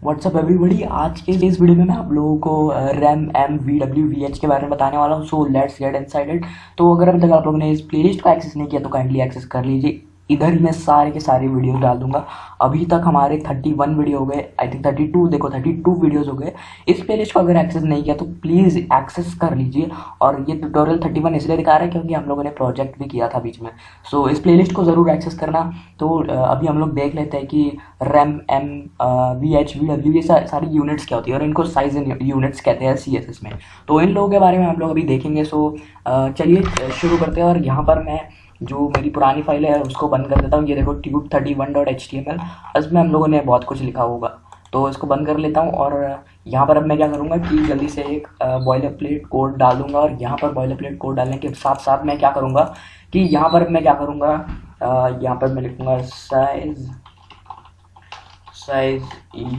WhatsApp everybody. आज के इस वीडियो में मैं आप लोगों को RAM M V W V H के बारे में बताने वाला हूँ। So let's get inside it. तो अगर अभी तक आप लोगों ने इस प्लेलिस्ट को एक्सेस नहीं किया तो काइंडली एक्सेस कर लीजिए। इधर ही मैं सारे के सारे वीडियो डाल दूंगा। अभी तक हमारे 31 वीडियो हो गए, आई थिंक 32, देखो 32 वीडियोस हो गए। इस प्लेलिस्ट को अगर एक्सेस नहीं किया तो प्लीज़ एक्सेस कर लीजिए। और ये ट्यूटोरियल 31 इसलिए दिखा रहा है क्योंकि हम लोगों ने प्रोजेक्ट भी किया था बीच में। सो इस प्लेलिस्ट को ज़रूर एक्सेस करना। तो अभी हम लोग देख लेते हैं कि RAM M V H V W ये सारी यूनिट्स क्या होती है और इनको साइज यूनिट्स कहते हैं सी एस एस में। तो इन लोगों के बारे में हम लोग अभी देखेंगे। सो चलिए शुरू करते हैं। और यहाँ पर मैं जो मेरी पुरानी फाइल है उसको बंद कर देता हूँ। ये देखो tube31.html, इसमें हम लोगों ने बहुत कुछ लिखा होगा तो इसको बंद कर लेता हूँ। और यहाँ पर अब मैं क्या करूँगा कि जल्दी से एक बॉयलर प्लेट कोड डाल दूंगा। और यहाँ पर बॉयलर प्लेट कोड डालने के साथ साथ मैं क्या करूँगा कि यहाँ पर मैं क्या करूँगा, यहाँ पर मैं लिखूँगा साइज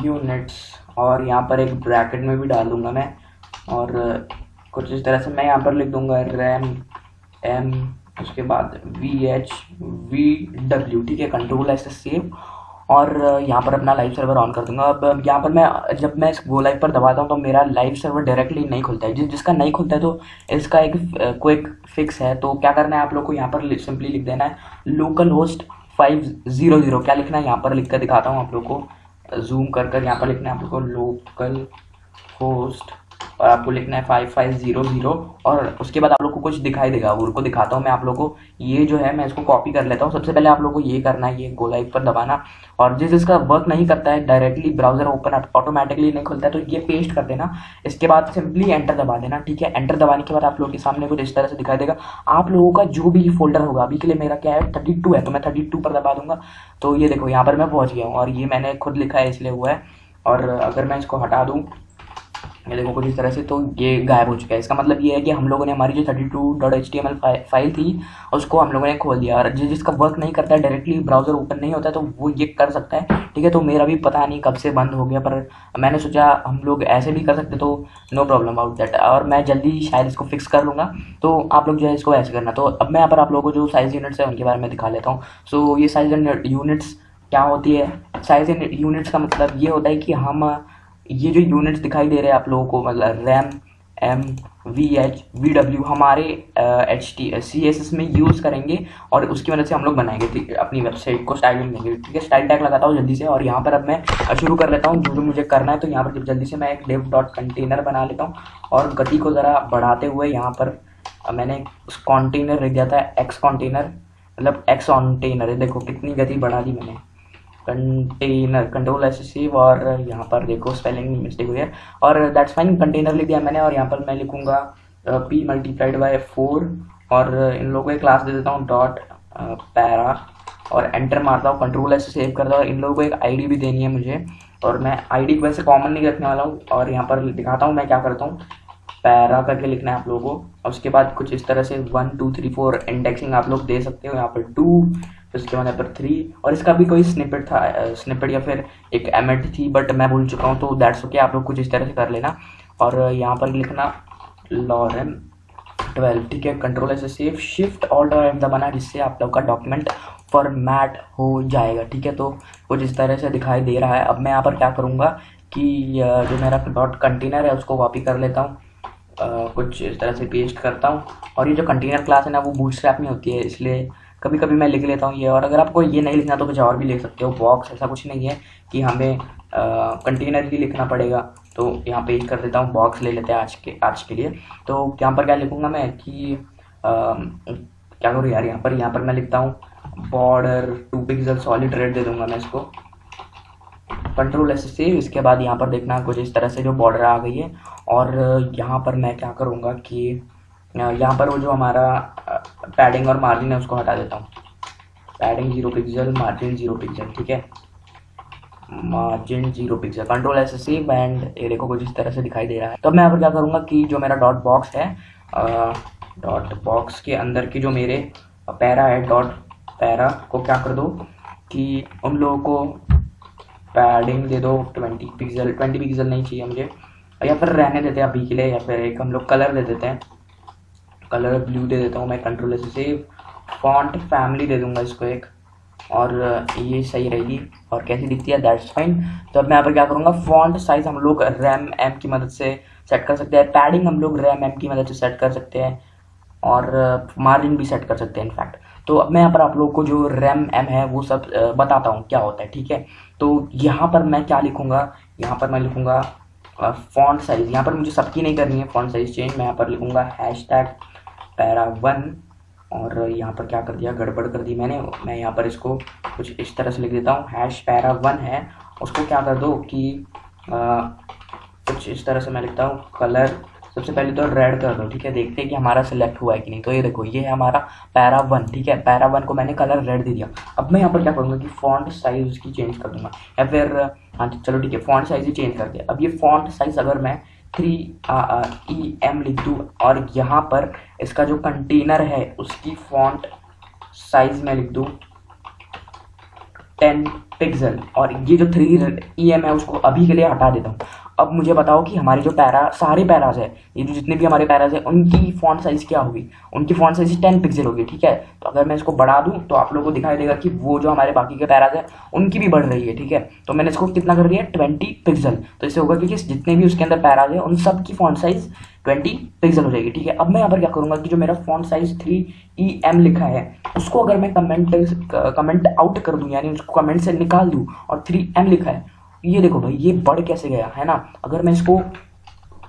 यूनिट्स, और यहाँ पर एक ब्रैकेट में भी डाल दूँगा मैं। और कुछ इस तरह से मैं यहाँ पर लिख दूँगा रैम एम, उसके बाद वी एच वी डब्ल्यू, ठीक है। कंट्रोल ऐसे सेव, और यहाँ पर अपना लाइव सर्वर ऑन कर दूंगा। अब यहाँ पर मैं जब मैं इस गो लाइव पर दबाता हूँ तो मेरा लाइव सर्वर डायरेक्टली नहीं खुलता है। जिसका नहीं खुलता है तो इसका एक क्विक फिक्स है। तो क्या करना है आप लोग को, यहाँ पर सिंपली लिख देना है लोकल होस्ट 500। क्या लिखना है यहाँ पर लिख कर दिखाता हूँ आप लोग को, जूम कर यहाँ पर लिखना है आप लोग को लोकल होस्ट, और आपको लिखना है 5500। और उसके बाद आप लोग को कुछ दिखाई देगा, उनको दिखाता हूँ मैं आप लोग को। ये जो है मैं इसको कॉपी कर लेता हूँ। सबसे पहले आप लोग को ये करना है, ये गो लाइव पर दबाना। और जिसका वर्क नहीं करता है, डायरेक्टली ब्राउजर ओपन ऑटोमेटिकली नहीं खुलता है, तो ये पेस्ट कर देना। इसके बाद सिंपली एंटर दबा देना, ठीक है। एंटर दबाने के बाद आप लोग के सामने कुछ इस तरह से दिखाई देगा। आप लोगों का जो भी फोल्डर होगा, अभी के लिए मेरा क्या है 32 है तो मैं 32 पर दबा दूंगा। तो ये देखो यहाँ पर मैं पहुँच गया हूँ, और ये मैंने खुद लिखा है इसलिए हुआ है। और अगर मैं इसको हटा दूँ, ये देखो कुछ इस तरह से, तो ये गायब हो चुका है। इसका मतलब ये है कि हम लोगों ने हमारी जो 32.html फाइल थी उसको हम लोगों ने खोल दिया। और जिसका वर्क नहीं करता है, डायरेक्टली ब्राउजर ओपन नहीं होता है, तो वो ये कर सकता है, ठीक है। तो मेरा भी पता नहीं कब से बंद हो गया, पर मैंने सोचा हम लोग ऐसे भी कर सकते, तो नो प्रॉब्लम अबाउट दैट। और मैं जल्दी शायद इसको फिक्स कर लूँगा। तो आप लोग जो है इसको ऐसे करना। तो अब मैं यहाँ पर आप लोगों को जो साइज यूनिट्स है उनके बारे में दिखा लेता हूँ। सो ये साइज यूनिट्स क्या होती है? साइज यूनिट्स का मतलब ये होता है कि हम ये जो यूनिट्स दिखाई दे रहे हैं आप लोगों को, मतलब RAM M V H V W, हमारे H T C S S में यूज़ करेंगे और उसकी मदद से हम लोग बनाएंगे, ठीक है, अपनी वेबसाइट को स्टाइलिंग देंगे, ठीक है। स्टाइल टैग लगाता हूँ जल्दी से। और यहाँ पर अब मैं शुरू कर लेता हूँ जो मुझे करना है। तो यहाँ पर जल्दी से मैं एक div डॉट कंटेनर बना लेता हूँ, और गति को ज़रा बढ़ाते हुए यहाँ पर मैंने उस कॉन्टेनर लिख दिया था एक्स कॉन्टेनर, मतलब एक्स कॉन्टेनर है। देखो कितनी गति बढ़ा दी मैंने, कंटेनर, कंट्रोल ऐसे सेव। और यहाँ पर देखो स्पेलिंग मिस्टेक हुई है, और दैट्स फाइन, कंटेनर लिख दिया मैंने। और यहाँ पर मैं लिखूंगा p मल्टीप्लाइड बाय 4, और इन लोगों को एक क्लास दे देता हूँ डॉट पैरा, और एंटर मारता हूँ, कंट्रोल ऐसे सेव करता हूँ। और इन लोगों को एक आईडी भी देनी है मुझे, और मैं आईडी को वैसे कॉमन नहीं रखने वाला हूँ। और यहाँ पर दिखाता हूँ मैं क्या करता हूँ, पैरा करके लिखना है आप लोगों को। और उसके बाद कुछ इस तरह से 1 2 3 4 इंडेक्सिंग आप लोग दे सकते हो। यहाँ पर 2, उसके बाद यहाँ पर 3, और इसका भी कोई स्निपेट था, स्निपेट या फिर एक एमेट थी, बट मैं भूल चुका हूँ, तो दैट्स ओके, आप लोग कुछ इस तरह से कर लेना। और यहाँ पर लिखना लॉरेम 12, ठीक है। कंट्रोल ऐसे सेव, शिफ्ट ऑल्ट और एम दबाना, जिससे आप लोग का डॉक्यूमेंट फॉर्मेट हो जाएगा, ठीक है। तो कुछ इस तरह से दिखाई दे रहा है। अब मैं यहाँ पर क्या करूँगा कि जो मेरा डॉट कंटेनर है उसको कॉपी कर लेता हूँ, कुछ इस तरह से पेस्ट करता हूँ। और ये जो कंटेनर क्लास है ना, वो बूटस्ट्रैप में होती है, इसलिए कभी कभी मैं लिख लेता हूँ ये। और अगर आपको ये नहीं लिखना तो कुछ और भी लिख सकते हो, बॉक्स, ऐसा कुछ नहीं है कि हमें कंटेनर ही लिखना पड़ेगा। तो यहाँ पे कर देता हूँ, बॉक्स ले लेते हैं आज के लिए। तो यहाँ पर क्या लिखूँगा मैं कि क्या करूँ यार, यहाँ पर मैं लिखता हूँ बॉर्डर 2 पिक्सल सॉलिड रेड दे दूँगा मैं इसको, कंट्रोल ऐसे सेव। इसके बाद यहाँ पर देखना कुछ इस तरह से जो बॉर्डर आ गई है। और यहाँ पर मैं क्या करूँगा कि यहाँ पर वो जो हमारा पैडिंग और मार्जिन है उसको हटा देता हूँ, पैडिंग 0 पिक्सल, मार्जिन 0 पिक्सल, ठीक है, मार्जिन 0 पिक्सल, कंट्रोल ऐसे सेव। एंड ये देखो कुछ इस तरह से दिखाई दे रहा है। तो मैं यहाँ पर क्या करूँगा कि जो मेरा डॉट बॉक्स है, डॉट बॉक्स के अंदर की जो मेरे पैरा है, डॉट पैरा को क्या कर दो कि उन लोगों को पैडिंग दे दो 20 पिक्सल, 20 पिक्सल नहीं चाहिए मुझे, या फिर रहने देते हैं अभी के लिए। या फिर एक हम लोग कलर दे देते हैं, कलर ब्लू दे देता हूँ मैं, कंट्रोल से सेव। फॉन्ट फैमिली दे दूंगा इसको एक, और ये सही रहेगी और कैसी दिखती है दैट्स फाइन। तो अब मैं यहाँ पर क्या करूँगा, फॉन्ट साइज हम लोग रैम एम की मदद से सेट कर सकते हैं, पैडिंग हम लोग रैम एम की मदद से सेट कर सकते हैं और मार्जिन भी सेट कर सकते हैं इनफैक्ट। तो अब मैं यहाँ पर आप लोगों को जो रैम एम है वो सब बताता हूँ क्या होता है, ठीक है। तो यहाँ पर मैं क्या लिखूँगा, यहाँ पर मैं लिखूँगा फॉन्ट साइज। यहाँ पर मुझे सबकी नहीं करनी है फॉन्ट साइज चेंज, मैं यहाँ पर लिखूँगा #para1 और यहाँ पर क्या कर दिया, गड़बड़ कर दी मैंने। मैं यहाँ पर इसको कुछ इस तरह से लिख देता हूँ, #para1 है, उसको क्या कर दो कि कुछ इस तरह से मैं लिखता हूँ कलर सबसे पहले तो रेड कर दो, ठीक है। देखते हैं कि हमारा सिलेक्ट हुआ है कि नहीं। तो ये देखो ये है हमारा para1, ठीक है। para1 को मैंने कलर रेड दे दिया। अब मैं यहाँ पर क्या करूँगा कि फॉन्ट साइज उसकी चेंज कर दूंगा, या फिर हाँ चलो ठीक है फॉन्ट साइज ही चेंज कर दिया। अब ये फॉन्ट साइज अगर मैं 3EM लिख दूँ और यहाँ पर इसका जो कंटेनर है उसकी फॉन्ट साइज में लिख दूँ 10 पिक्सल और ये जो 3EM है उसको अभी के लिए हटा देता हूँ। अब मुझे बताओ कि हमारे जो सारे पैराज है, ये जो जितने भी हमारे पैराज है उनकी फॉन्ट साइज क्या होगी, उनकी फॉन्ट साइज 10 पिक्सल होगी, ठीक है। तो अगर मैं इसको बढ़ा दूं तो आप लोगों को दिखाई देगा कि वो जो हमारे बाकी के पैराज है उनकी भी बढ़ रही है, ठीक है। तो मैंने इसको कितना कर दिया 20 पिक्सल। तो इससे होगा कि जितने भी उसके अंदर पैराज है उन सब की फॉन्ट साइज 20 पिक्सल हो जाएगी, ठीक है। अब मैं यहाँ पर क्या करूँगा कि जो मेरा फॉन्ट साइज 3EM लिखा है उसको अगर मैं कमेंट आउट कर दूँ, यानी उसको कमेंट से निकाल दूँ और 3M लिखा है, ये देखो भाई ये बढ़ कैसे गया है ना। अगर मैं इसको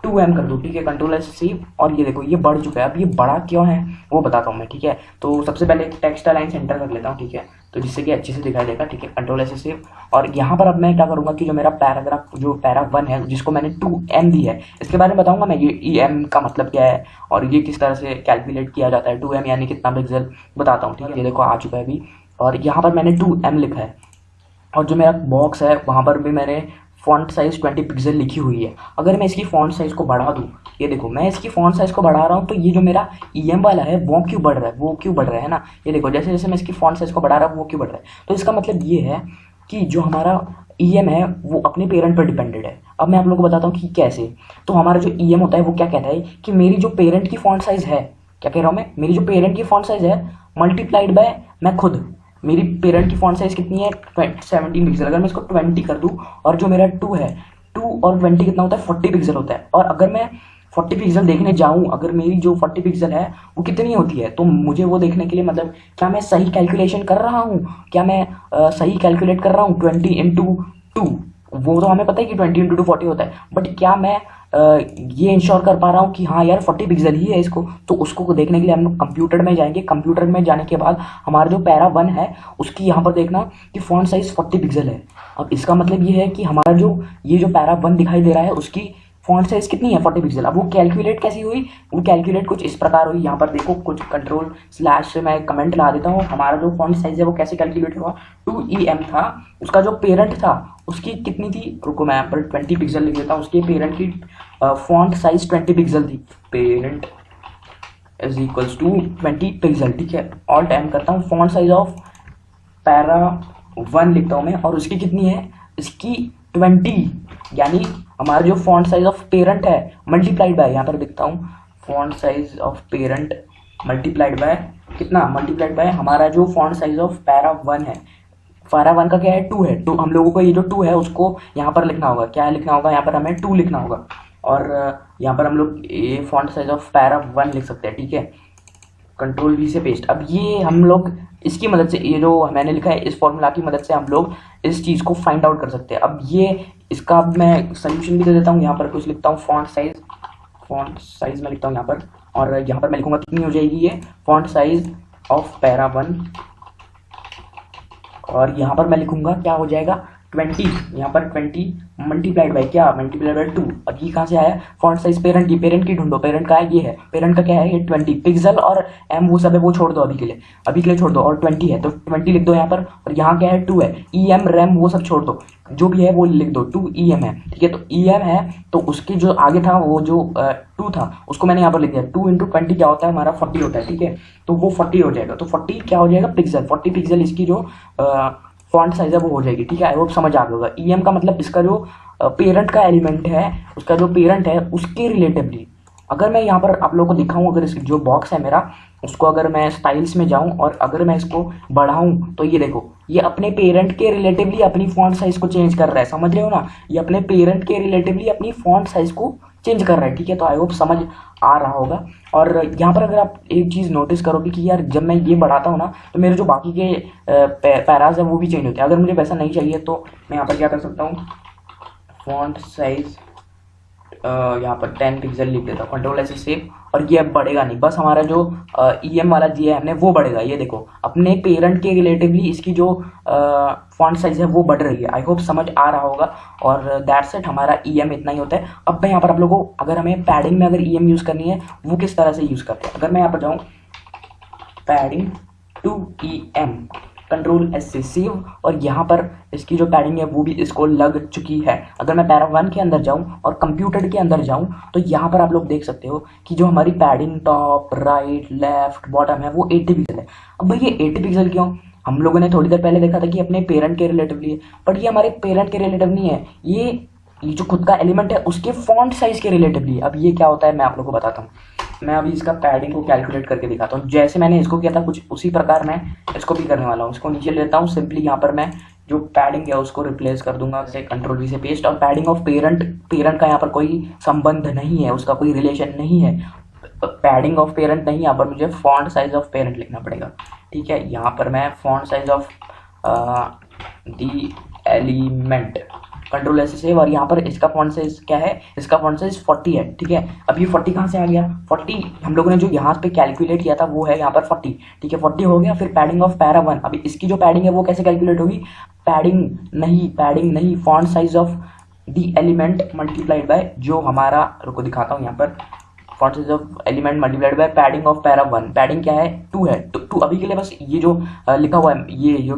2M कर दूँ, ठीक है, Ctrl+C और ये देखो ये बढ़ चुका है। अब ये बढ़ा क्यों है वो बताता हूँ मैं, ठीक है। तो सबसे पहले एक टेक्स्ट अलाइन सेंटर कर लेता हूँ, ठीक है, तो जिससे कि अच्छे से दिखाई देगा, ठीक है। Ctrl+C और यहाँ पर अब मैं क्या करूँगा कि जो मेरा पैराग्राफ जो para1 है जिसको मैंने 2M दी है, इसके बारे में बताऊँगा मैं, ये EM का मतलब क्या है और ये किस तरह से कैलकुलेट किया जाता है। 2M यानी कितना पिक्सल बताता हूँ, ठीक है। ये देखो आ चुका है अभी और यहाँ पर मैंने 2M लिखा है और जो मेरा बॉक्स है वहाँ पर भी मैंने फॉन्ट साइज 20 पिक्सल लिखी हुई है। अगर मैं इसकी फॉन्ट साइज को बढ़ा दूँ, ये देखो मैं इसकी फॉन्ट साइज को बढ़ा रहा हूँ तो ये जो मेरा EM वाला है वो क्यों बढ़ रहा है, वो क्यों बढ़ रहा है ना। ये देखो जैसे जैसे मैं इसकी फॉन्ट साइज को बढ़ा रहा हूँ वो क्यों बढ़ रहा है। तो इसका मतलब ये है कि जो हमारा EM है वो अपने पेरेंट पर डिपेंडेड है। अब मैं आप लोगों को बताता हूँ कि कैसे। तो हमारा जो EM होता है वो क्या कहता है कि मेरी जो पेरेंट की फॉन्ट साइज है, क्या कह रहा हूँ मैं, मेरी जो पेरेंट की फॉन्ट साइज है मल्टीप्लाइड बाय मैं खुद, मेरी पेरेंट की फॉन्ट साइज कितनी है 17 पिक्सल। अगर मैं इसको 20 कर दूं और जो मेरा 2 है 2 और 20 कितना होता है 40 पिक्सल होता है। और अगर मैं 40 पिक्सल देखने जाऊं, अगर मेरी जो 40 पिक्सल है वो कितनी होती है, तो मुझे वो देखने के लिए मतलब क्या मैं सही कैलकुलेशन कर रहा हूँ, क्या मैं सही कैलकुलेट कर रहा हूँ 20x2, वो तो हमें पता है कि 20x2 40 होता है, बट क्या मैं ये इंश्योर कर पा रहा हूँ कि हाँ यार 40 पिक्सल ही है इसको। तो उसको देखने के लिए हम लोग कंप्यूटर में जाएंगे। कंप्यूटर में जाने के बाद हमारा जो para1 है उसकी यहाँ पर देखना कि फॉन्ट साइज 40 पिक्सल है। अब इसका मतलब ये है कि हमारा जो ये जो para1 दिखाई दे रहा है उसकी फॉन्ट साइज कितनी है 40 पिक्सल। अब वो कैलकुलेट कैसी हुई, वो कैलकुलेट कुछ इस प्रकार हुई। यहाँ पर देखो कुछ Ctrl/ से मैं कमेंट ला देता हूँ। हमारा जो फॉन्ट साइज है वो कैसे कैलकुलेट हुआ, 2EM था, उसका जो पेरेंट था उसकी कितनी थी, रुको मैं यहाँ पर 20 पिक्सल लिख देता हूँ, उसके पेरेंट की फॉन्ट साइज 20 पिक्सल थी, parent is equals to 20 pixel, ठीक है। ऑल्ट M करता हूँ, फॉन्ट साइज ऑफ para1 लिखता हूँ मैं और उसकी कितनी है, इसकी 20, यानी हमारा जो फॉन्ट साइज ऑफ पेरेंट है मल्टीप्लाइड बाय, यहाँ पर देखता हूँ font size of parent multiplied by कितना, मल्टीप्लाइड बाय हमारा जो फॉन्ट साइज ऑफ para1 है। para1 का क्या है 2 है, तो हम लोगों को ये जो 2 है उसको यहाँ पर लिखना होगा, क्या लिखना होगा, यहाँ पर हमें 2 लिखना होगा और यहाँ पर हम लोग ये फॉन्ट साइज ऑफ para1 लिख सकते हैं, ठीक है। Ctrl+V से पेस्ट। अब ये हम लोग इसकी मदद से, ये जो मैंने लिखा है इस फॉर्मूला की मदद से हम लोग इस चीज़ को फाइंड आउट कर सकते हैं। अब ये इसका अब मैं सोल्यूशन भी दे देता हूँ। यहाँ पर कुछ लिखता हूँ फॉन्ट साइज में लिखता हूँ यहाँ पर, और यहाँ पर मैं लिखूँगा कितनी हो जाएगी ये फॉन्ट साइज ऑफ para1 और यहाँ पर मैं लिखूँगा क्या हो जाएगा 20, यहाँ पर 20 मल्टीप्लाइड बाय क्या, मल्टीप्लाइड बाय 2। अब ये कहाँ से आया, फॉन्ट साइज पेरेंट की, पेरेंट की ढूंढो, पेरेंट का है ये है, पेरेंट का क्या है ये 20 पिक्सल और M वो सब है वो छोड़ दो अभी के लिए छोड़ दो, और 20 है तो 20 लिख दो यहाँ पर, और यहाँ क्या है 2 है, EM रैम वो सब छोड़ दो, जो भी है वो लिख दो, 2EM है, ठीक है। तो EM है तो उसके जो आगे था वो जो 2 था उसको मैंने यहाँ पर लिख दिया, 2 × 20 क्या होता है हमारा 40 होता है, ठीक है। तो वो 40 हो जाएगा, तो 40 क्या हो जाएगा पिक्सल, 40 पिक्सल इसकी जो फॉन्ट साइज है वो हो जाएगी, ठीक है। आई होप समझ आ गया होगा। EM का मतलब इसका जो पेरेंट का एलिमेंट है, उसका जो पेरेंट है उसके रिलेटिवली अगर मैं यहाँ पर आप लोगों को दिखाऊं, अगर इस जो बॉक्स है मेरा उसको अगर मैं स्टाइल्स में जाऊं और अगर मैं इसको बढ़ाऊं तो ये देखो, ये अपने पेरेंट के रिलेटिवली अपनी फॉन्ट साइज को चेंज कर रहा है, समझ रहे हो ना, ये अपने पेरेंट के रिलेटिवली अपनी फॉन्ट साइज को चेंज कर रहा है। ठीक है, तो आई होप समझ आ रहा होगा। और यहाँ पर अगर आप एक चीज़ नोटिस करोगे कि यार जब मैं ये बढ़ाता हूँ ना तो मेरे जो बाकी के पैराज है वो भी चेंज होते हैं। अगर मुझे वैसा नहीं चाहिए तो मैं यहाँ पर क्या कर सकता हूँ, फॉन्ट साइज यहाँ पर 10 पिक्सल लिख देता हूँ, कंट्रोल ऐसे सेव, और ये अब बढ़ेगा नहीं, बस हमारा जो EM वाला दिया है हमने वो बढ़ेगा। ये देखो अपने पेरेंट के रिलेटिवली इसकी जो फॉन्ट साइज है वो बढ़ रही है। आई होप समझ आ रहा होगा। और दैट्स इट, हमारा EM इतना ही होता है। अब मैं यहाँ पर आप लोगों को अगर हमें पैडिंग में अगर EM यूज़ करनी है वो किस तरह से यूज़ करते हैं, अगर मैं यहाँ पर जाऊँ padding two EM, control S से सेव, और यहाँ पर इसकी जो पैडिंग है वो भी इसको लग चुकी है। अगर मैं पैरा 1 के अंदर जाऊँ और कंप्यूटर के अंदर जाऊँ तो यहाँ पर आप लोग देख सकते हो कि जो हमारी padding top right left bottom है वो 80 पिक्सल है। अब भाई ये 80 पिक्सल क्यों, हम लोगों ने थोड़ी देर पहले देखा था कि अपने पेरेंट के रिलेटिवली है, बट ये हमारे पेरेंट के रिलेटिव नहीं है, ये जो खुद का एलिमेंट है उसके फॉन्ट साइज के रिलेटिवली है। अब ये क्या होता है मैं आप लोगों को बताता हूँ। मैं अभी इसका पैडिंग को कैलकुलेट करके दिखाता हूँ, जैसे मैंने इसको किया था कुछ उसी प्रकार मैं इसको भी करने वाला हूँ। इसको नीचे लेता हूँ, सिंपली यहाँ पर मैं जो पैडिंग है उसको रिप्लेस कर दूंगा से कंट्रोल V से पेस्ट, और पैडिंग ऑफ पेरेंट का यहाँ पर कोई संबंध नहीं है, उसका कोई रिलेशन नहीं है, पैडिंग ऑफ पेरेंट नहीं, यहाँ पर मुझे फॉन्ट साइज ऑफ पेरेंट लिखना पड़ेगा। ठीक है, यहाँ पर मैं font size of the element, control ऐसे सेव, और यहाँ पर इसका फॉन्ट साइज क्या है, इसका फॉन्ट साइज 40 है। ठीक है, अब ये 40 कहाँ से आ गया, 40 हम लोगों ने जो यहाँ पे कैलकुलेट किया था वो है यहाँ पर 40। ठीक है, 40 हो गया। फिर पैडिंग ऑफ पैरा 1, अभी इसकी जो पैडिंग है वो कैसे कैलकुलेट होगी, पैडिंग नहीं font size of the element multiplied by जो हमारा, रुको दिखाता हूँ यहाँ पर, font size of element multiplied by padding of para 1, padding क्या है 2 है, टू अभी के लिए बस ये जो लिखा हुआ है ये जो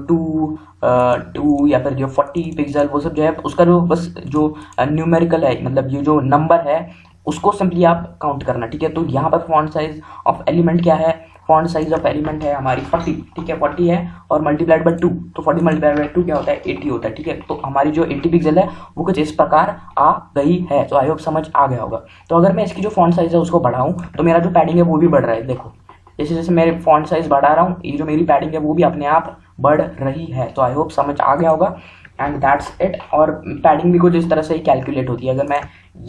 2 या फिर जो 40 पिक्सल वो सब जो है उसका जो बस जो न्यूमेरिकल है, मतलब ये जो नंबर है उसको सिंपली आप काउंट करना। ठीक है, तो यहाँ पर फॉन्ट साइज ऑफ एलिमेंट क्या है, फॉन्ट साइज ऑफ एलिमेंट है हमारी 40। ठीक है, 40 है और मल्टीप्लाइड बाय 2, तो 40 मल्टीप्लाइड बाय 2 क्या होता है 80 होता है। ठीक है, तो हमारी जो 80 पिक्सल है वो कुछ इस प्रकार आ गई है। तो आई होप समझ आ गया होगा। तो अगर मैं इसकी जो फॉन्ट साइज है उसको बढ़ाऊँ तो मेरा जो पैडिंग है वो भी बढ़ रहा है। देखो जैसे जैसे मेरे फॉन्ट साइज बढ़ा रहा हूँ ये जो मेरी पैडिंग है वो भी अपने आप बढ़ रही है। तो आई होप समझ आ गया होगा एंड दैट्स इट। और पैडिंग भी कुछ इस तरह से ही कैलकुलेट होती है। अगर मैं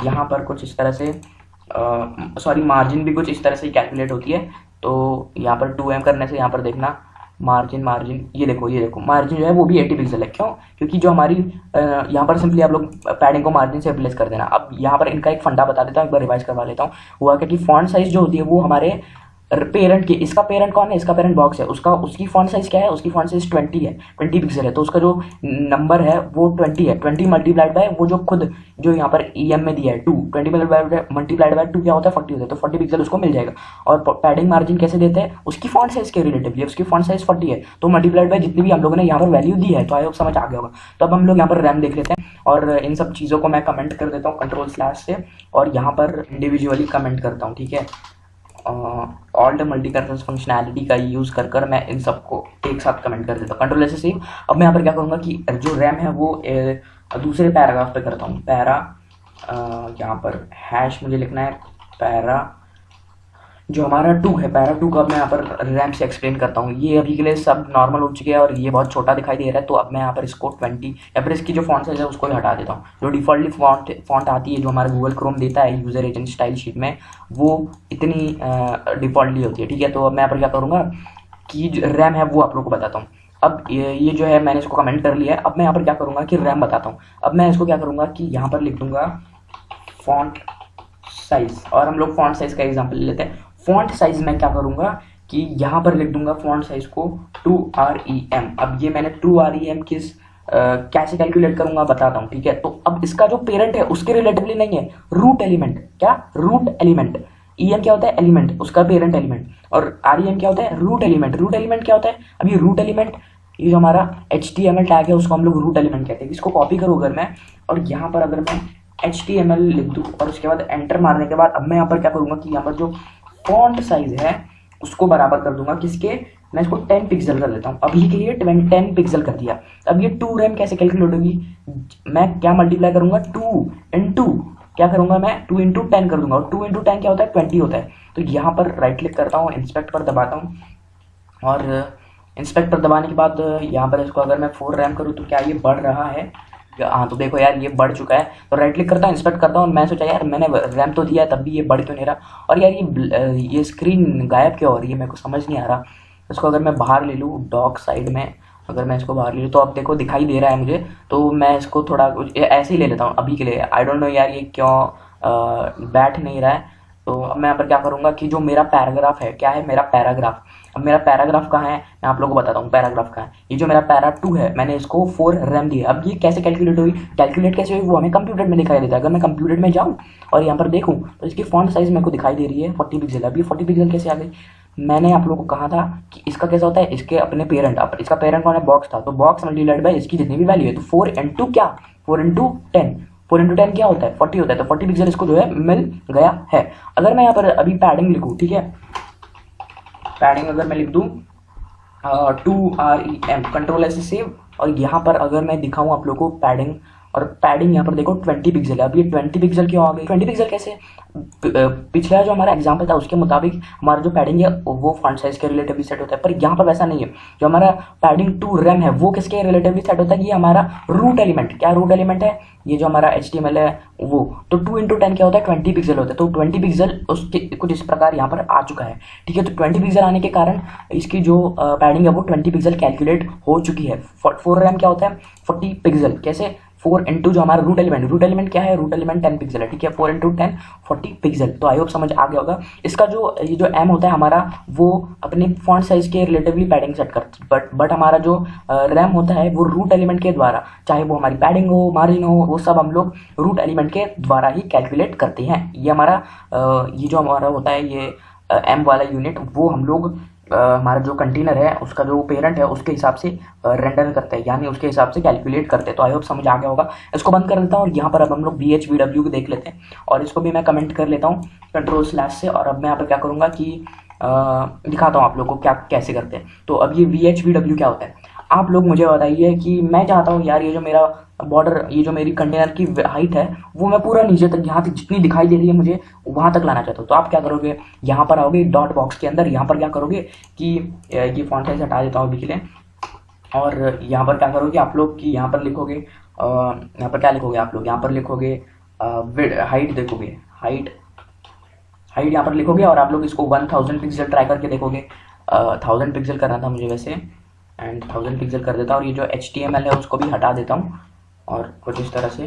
यहाँ पर कुछ इस तरह से सॉरी मार्जिन भी कुछ इस तरह से ही कैलकुलेट होती है। तो यहाँ पर 2M करने से यहाँ पर देखना मार्जिन ये देखो मार्जिन जो है वो भी 80 पिक्सल है। क्यों, क्योंकि जो हमारी यहाँ पर सिंपली आप लोग पैडिंग को मार्जिन से रिप्लेस कर देना। अब यहाँ पर इनका एक फंडा बता देता हूँ, एक बार रिवाइज करवा लेता हूँ। हुआ क्या कि फॉन्ट साइज जो होती है वो हमारे पेरेंट की, इसका पेरेंट कौन है, इसका पेरेंट बॉक्स है, उसकी फॉन्ट साइज क्या है, उसकी फॉन्ट साइज 20 है, 20 पिक्सल है। तो उसका जो नंबर है वो 20 है, 20 मल्टीप्लाइड बाय वो जो खुद जो यहाँ पर EM में दिया है 2, 20 मल्टीप्लाइड बाय 2 क्या होता है 40 होता है। तो 40 पिक्सल उसको मिल जाएगा। और पैडिंग मार्जिन कैसे देते हैं, उसकी फॉन्ट साइज के रिलेटिवली, उसकी फॉन्ट साइज 40 है तो मल्टीप्लाइड बाय जितनी भी हम लोगों ने यहाँ पर वैल्यू दी है। तो आई होप समझ आ गया होगा। तो अब हम लोग यहाँ पर रैम देख लेते हैं और इन सब चीज़ों को मैं कमेंट कर देता हूँ कंट्रोल/ से, और यहाँ पर इंडिविजुअली कमेंट करता हूँ। ठीक है, ऑल्ट मल्टीकरेंस फंक्शनैलिटी का यूज़ कर मैं इन सबको एक साथ कमेंट कर देता हूँ, कंट्रोल ऐसे सेव। अब मैं यहाँ पर क्या करूँगा कि जो रैम है वो दूसरे पैराग्राफ पे करता हूँ। पैरा यहाँ पर हैश मुझे लिखना है पैरा जो हमारा 2 है, पैरा 2 का अब मैं यहाँ पर रैम से एक्सप्लेन करता हूँ। ये अभी के लिए सब नॉर्मल हो चुके हैं और ये बहुत छोटा दिखाई दे रहा है। तो अब मैं यहाँ पर इसको 20 या फिर इसकी जो फॉन्ट साइज है उसको ही हटा देता हूँ। जो डिफॉल्टली फॉन्ट आती है जो हमारा गूगल क्रोम देता है यूज़र एजेंट स्टाइल शीट में, वो इतनी डिफॉल्टली होती है। ठीक है, तो अब मैं यहाँ पर क्या करूँगा कि जो रैम है वो आप लोग को बताता हूँ। अब ये जो है मैंने इसको कमेंट कर लिया है। अब मैं यहाँ पर क्या करूँगा कि रैम बताता हूँ। अब मैं इसको क्या करूँगा कि यहाँ पर लिख दूँगा फॉन्ट साइज, और हम लोग फॉन्ट साइज का एग्जाम्पल ले लेते हैं। फॉन्ट साइज मैं क्या करूँगा कि यहाँ पर लिख दूंगा फॉन्ट साइज को 2REM। अब ये मैंने 2REM कैसे कैलकुलेट करूँगा बताता हूँ। ठीक है, तो अब इसका जो पेरेंट है उसके रिलेटिवली नहीं है, रूट एलिमेंट, क्या रूट एलिमेंट, EM क्या होता है एलिमेंट, उसका पेरेंट एलिमेंट, और REM क्या होता है रूट एलिमेंट। रूट एलिमेंट क्या होता है, अब ये रूट एलिमेंट ये जो हमारा HTML टैग है उसको हम लोग रूट एलिमेंट कहते हैं। इसको कॉपी करूँ अगर मैं, और यहाँ पर अगर मैं HTML लिख दूँ और उसके बाद एंटर मारने के बाद अब मैं यहाँ पर क्या करूँगा कि यहाँ पर जो फॉन्ट साइज है उसको बराबर कर दूंगा किसके, मैं इसको 10 पिक्सल कर लेता हूँ। अभी के लिए 10 पिक्सल कर दिया। अब ये 2 रैम कैसे कैलकुलेट होगी, मैं क्या मल्टीप्लाई करूंगा 2 इंटू क्या करूँगा मैं 2 × 10 कर दूंगा, और 2 × 10 क्या होता है 20 होता है। तो यहाँ पर राइट क्लिक करता हूँ, इंस्पेक्ट पर दबाता हूँ, और इंस्पेक्ट पर दबाने के बाद यहाँ पर इसको अगर मैं 4 रैम करूँ तो क्या ये बढ़ रहा है? हाँ, तो देखो यार ये बढ़ चुका है। तो राइट क्लिक करता हूँ, इंस्पेक्ट करता हूँ, मैं सोचा यार मैंने रैम तो दिया है तब भी ये बढ़ क्यों नहीं रहा, और यार ये स्क्रीन गायब क्यों हो रही है, मेरे को समझ नहीं आ रहा। इसको अगर मैं बाहर ले लूँ डॉक साइड में, अगर मैं इसको बाहर ले लूँ तो अब देखो दिखाई दे रहा है मुझे। तो मैं इसको थोड़ा कुछ ऐसे ही ले लेता हूँ अभी के लिए, आई डोंट नो यार ये क्यों बैठ नहीं रहा है। तो अब मैं यहाँ पर क्या करूँगा कि जो मेरा पैराग्राफ है, क्या है मेरा पैराग्राफ, अब मेरा पैराग्राफ कहाँ है मैं आप लोगों को बताता हूँ पैराग्राफ कहाँ है। ये जो मेरा पैरा 2 है, मैंने इसको 4 रैम दी है। अब ये कैसे कैलकुलेट हुई, कैलकुलेट कैसे हुई वो हमें कंप्यूटर में दिखाई देता है। अगर मैं कंप्यूटर में जाऊँ और यहाँ पर देखूँ तो इसकी फॉन्ट साइज मेरे को दिखाई दे रही है 40 पिक्सल। अब ये 40 पिक्सल कैसे आ गई? मैंने आप लोगों को कहा था कि इसका कैसा होता है, इसके अपने पेरेंट, अब इसका पेरेंट कौन है बॉक्स था, तो बॉक्स मल्टीप्लाइड बाय इसकी जितनी भी वैल्यू है, तो 4 × क्या 4 × 10, 4 × 10 क्या होता है 40 होता है। तो 40 पिक्सल इसको जो है मिल गया है। अगर मैं यहाँ पर अभी पैडिंग लिखूँ, ठीक है, पैडिंग अगर मैं लिख दूँ 2REM, कंट्रोल ऐसे सेव, और यहाँ पर अगर मैं दिखाऊँ आप लोगों को पैडिंग, और पैडिंग यहाँ पर देखो 20 पिक्सल है। अब ये 20 पिक्सल क्यों आ गई, 20 पिक्सल कैसे? पिछला जो हमारा एग्जाम्पल था उसके मुताबिक हमारा जो पैडिंग है वो फॉन्ट साइज के रिलेटिवली सेट होता है, पर यहाँ पर वैसा नहीं है। जो हमारा पैडिंग 2 रैम है वो किसके रिलेटिवली सेट होता है, ये हमारा रूट एलिमेंट, क्या रूट एलिमेंट है, ये जो हमारा HTML है वो। तो 2 × 10 क्या होता है 20 पिक्सल होता है। तो 20 पिक्सल उसके कुछ इस प्रकार यहाँ पर आ चुका है, ठीक है। तो 20 पिक्सल आने के कारण इसकी जो पैडिंग है वो 20 पिक्सल कैलकुलेट हो चुकी है। 4 रैम क्या होता है 40 पिक्सल, कैसे 4 × जो हमारा रूट एलिमेंट क्या है, रूट एलिमेंट 10 पिक्सल है, ठीक है। 4 × 10 40 पिक्सल। तो आई होप समझ आ गया होगा। इसका जो ये जो M होता है हमारा वो अपने फॉन्ट साइज के रिलेटिवली पैडिंग सेट कर, बट हमारा जो रैम होता है वो रूट एलिमेंट के द्वारा, चाहे वो हमारी पैडिंग हो मार्जिन हो, वो सब हम लोग रूट एलिमेंट के द्वारा ही कैलकुलेट करते हैं। ये हमारा ये जो हमारा होता है ये M वाला यूनिट, वो हम लोग हमारा जो कंटेनर है उसका जो पेरेंट है उसके हिसाब से रेंडर करते हैं, यानी उसके हिसाब से कैलकुलेट करते हैं। तो आई होप समझ आ गया होगा। इसको बंद कर देता हूँ, और यहाँ पर अब हम लोग VHVW को देख लेते हैं, और इसको भी मैं कमेंट कर लेता हूँ कंट्रोल/ से। और अब मैं यहाँ पर क्या करूँगा कि दिखाता हूँ आप लोग को क्या कैसे करते हैं। तो अब ये VHVW क्या होता है आप लोग मुझे बताइए, कि मैं चाहता हूँ यार ये जो मेरा बॉर्डर, ये जो मेरी कंटेनर की हाइट है वो मैं पूरा नीचे तक, यहाँ तक जितनी दिखाई दे रही है मुझे वहाँ तक लाना चाहता हूँ। तो आप क्या करोगे, यहाँ पर आओगे डॉट बॉक्स के अंदर, यहाँ पर क्या करोगे कि ये फॉन्ट साइज हटा देता हूँ अभी के लिए, और यहाँ पर क्या करोगे आप लोग कि यहाँ पर लिखोगे, यहाँ पर क्या लिखोगे आप लोग, यहाँ पर लिखोगे हाइट, देखोगे हाइट यहाँ पर लिखोगे, और आप लोग इसको 1000 पिक्सल ट्राई करके देखोगे। 1000 पिक्सल करना था मुझे वैसे, एंड 1000 पिक्सल कर देता हूँ, और ये जो HTML है उसको भी हटा देता हूँ, और कुछ इस तरह से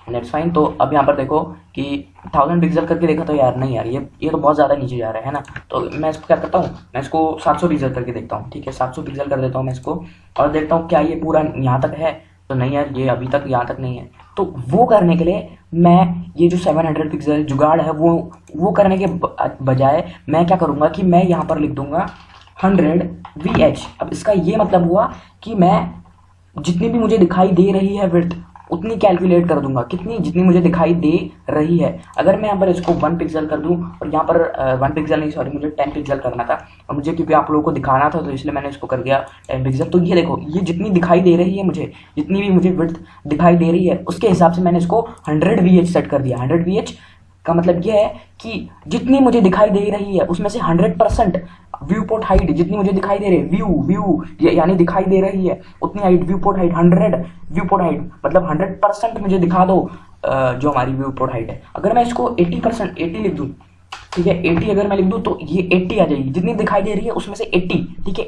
नेट्स फाइन। तो अब यहाँ पर देखो कि 1000 पिक्सल करके देखा तो यार नहीं यार ये तो बहुत ज़्यादा नीचे जा रहा है ना। तो मैं इसको क्या करता हूँ, मैं इसको 700 पिक्सल करके देखता हूँ, ठीक है। 700 पिक्सल कर देता हूँ मैं इसको, और देखता हूँ क्या ये पूरा यहाँ तक है। तो नहीं यार ये अभी तक यहाँ तक नहीं है। तो वो करने के लिए मैं ये जो 700 पिक्सल जुगाड़ है वो करने के बजाय मैं क्या करूँगा कि मैं यहाँ पर लिख दूँगा 100 VH। अब इसका ये मतलब हुआ कि मैं जितनी भी मुझे दिखाई दे रही है विड्थ उतनी कैलकुलेट कर दूंगा, कितनी जितनी मुझे दिखाई दे रही है। अगर मैं यहाँ पर इसको 1 पिक्सल कर दूं, और यहाँ पर 1 पिक्सल नहीं सॉरी मुझे 10 पिक्सल करना था, और मुझे क्योंकि आप लोगों को दिखाना था तो इसलिए मैंने इसको कर दिया 10 पिक्सल। तो ये देखो ये जितनी दिखाई दे रही है मुझे, जितनी भी मुझे विड्थ दिखाई दे रही है उसके हिसाब से मैंने इसको 100 VH सेट कर दिया। 100 VH का मतलब ये है कि जितनी मुझे दिखाई दे रही है उसमें से 100% व्यू पोर्ट हाइट, जितनी मुझे दिखाई दे रही है व्यू यानी दिखाई दे रही है उतनी height, view port height 100 view port height मतलब 100% मुझे दिखा दो जो हमारी व्यू पोर्ट हाइट है। अगर मैं इसको 80% 80 लिख दूँ, ठीक है, 80 अगर मैं लिख दूँ तो ये 80 आ जाएगी, जितनी दिखाई दे रही है उसमें से 80, ठीक है,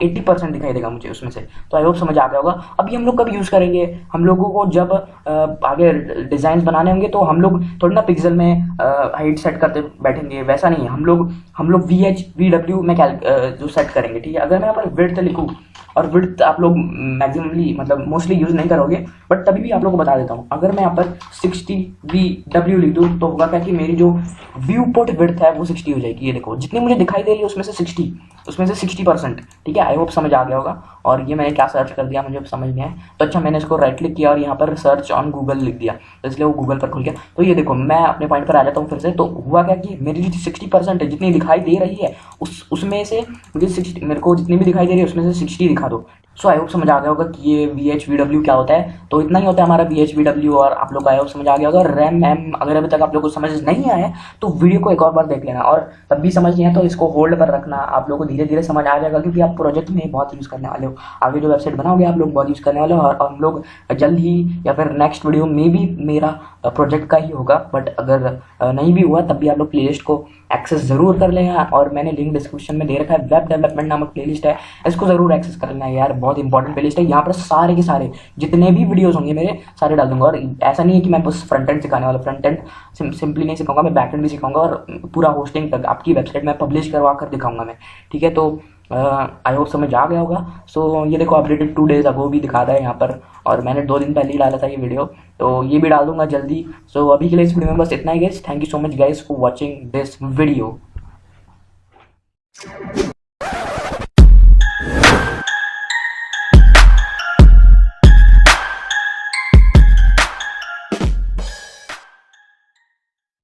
80% दिखाई देगा मुझे उसमें से। तो आई होप समझ आ गया होगा। अभी हम लोग कब यूज़ करेंगे, हम लोगों को जब आगे डिज़ाइन बनाने होंगे तो हम लोग थोड़ी ना पिक्सल में हाइट सेट करते बैठेंगे, वैसा नहीं है। हम लोग VHVW में जो सेट करेंगे, ठीक है। अगर मैं यहाँ पर विड्थ लिखूँ, और विड्थ आप लोग मैक्सिममली मतलब मोस्टली यूज़ नहीं करोगे, बट तभी भी आप लोग को बता देता हूँ। अगर मैं यहाँ पर 60VW लिख दूँ तो होगा क्या कि मेरी जो व्यू पोर्ट विड्थ है वो 60 हो जाएगी। ये देखो जितनी मुझे दिखाई दे रही है उसमें से 60%, ठीक है। आई होप समझ आ गया होगा। और ये मैंने क्या सर्च कर दिया मुझे समझ नहीं आया, तो अच्छा मैंने इसको राइट क्लिक किया और यहाँ पर सर्च ऑन गूगल लिख दिया, तो इसलिए वो गूगल पर खुल गया। तो ये देखो मैं अपने पॉइंट पर आ जाता हूँ फिर से। तो हुआ क्या कि मेरी जो 60% है जितनी दिखाई दे रही है उसमें से मुझे 60, मेरे को जितनी भी दिखाई दे रही है उसमें से 60 दिखा दो, सो आई होप समझ आ गया होगा कि ये VHVW क्या होता है। तो इतना ही होता है हमारा VHVW, और आप लोग को आई होप समझ आ गया होगा। रैम एम अगर अभी तक आप लोग को समझ नहीं आया है तो वीडियो को एक और बार देख लेना, और तब भी समझ नहीं है तो इसको होल्ड पर रखना, आप लोग को धीरे धीरे समझ आ जाएगा, क्योंकि आप प्रोजेक्ट में बहुत यूज़ करने वाले हो। आगे जो वेबसाइट बनाओगे आप लोग बहुत यूज़ करने वाले हो, और हम लोग जल्द ही या फिर नेक्स्ट वीडियो में भी मेरा प्रोजेक्ट का ही होगा, बट अगर नहीं भी हुआ तब भी आप लोग प्लेलिस्ट को एक्सेस ज़रूर कर लेना। और मैंने लिंक डिस्क्रिप्शन में दे रखा है, वेब डेवलपमेंट नामक प्लेलिस्ट है, इसको ज़रूर एक्सेस कर लेना यार, बहुत इंपॉर्टेंट प्लेलिस्ट है। यहाँ पर सारे के सारे जितने भी वीडियोस होंगे मेरे सारे डाल दूंगा। और ऐसा नहीं है कि मैं बस फ्रंट एंड सिखाने वाला, फ्रंट एंड सिंपली नहीं सिखाऊंगा, मैं बैक एंड भी सिखाऊंगा, और पूरा होस्टिंग तक आपकी वेबसाइट में पब्लिश करवा कर दिखाऊंगा मैं, ठीक है। तो आई होप समझ आ गया होगा। सो ये देखो अपडेटेड 2 days अगो भी दिखा रहा है यहाँ पर, और मैंने 2 दिन पहले ही डाला था ये वीडियो, तो ये भी डाल दूंगा जल्दी। सो अभी के लिए इस वीडियो में बस इतना ही guys, thank you so much guys for watching this video.